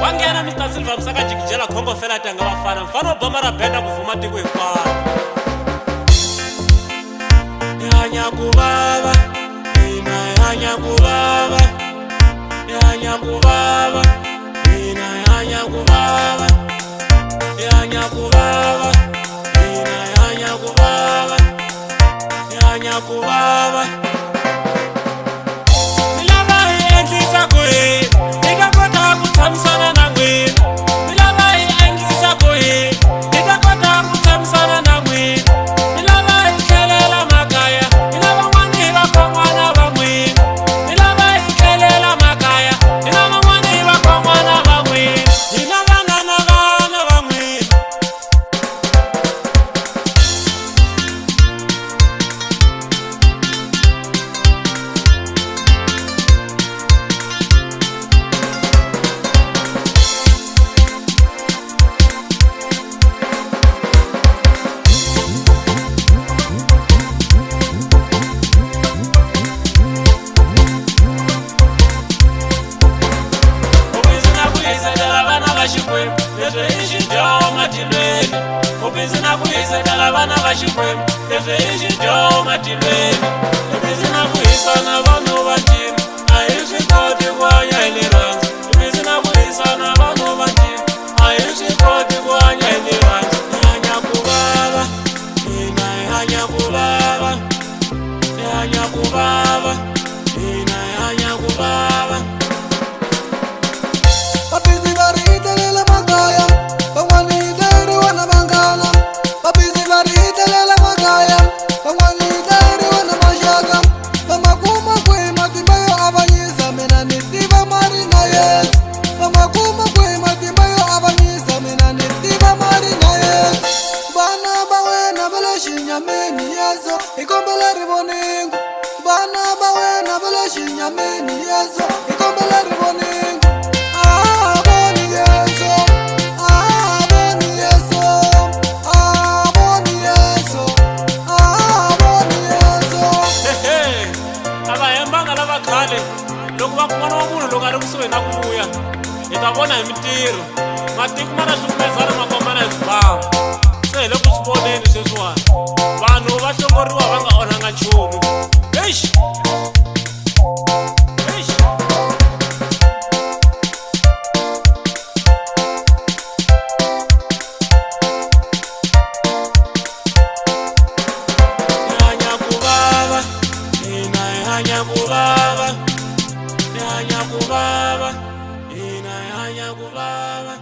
Wangena Mr. Silva msaka jikijela Kongo fela tanga wafana mfano bomara benda kuvuma tiku ifana Yanya kubaba Ina yanya kubaba Yanya kubaba Ina yanya kubaba Yanya kubaba Ina yanya kubaba Yanya kubaba Ubizina kuhisa dalabana vashikwem Tezeishi jo matilweni Ubizina kuhisa na vanu vanjim Aishi koti kwanya iliranzi Ubizina kuhisa na vanu vanjim Aishi koti kwanya iliranzi Yanya kubaba Ina yanya kubaba Yanya kubaba Ina yanya kubaba Papizi barita lela magaya Pangwani dari wana bangala Papizi barita lela magaya Pangwani dari wana mashaka Pamakuma kwe matimbayo abanyiza Mena nitiba marina yes Pamakuma kwe matimbayo abanyiza Mena nitiba marina yes Bana bawe na bala shinyameni yeso Ikombele riboningu Bana bawe na bala shinyameni yeso Ikombele riboningu Loko va kuma na munhu loko a ri kusuhi na ku vuya hi ta vona hi mintirho matiko ma na swikumezana ma kombana hi swibamu se hi le ku swi voneni sweswiwani vanhu va hlongoriwa va nga onhanga nchumu eish Yanya kubaba Ina yanya kubaba Yanya kubaba, ina yanya kubaba.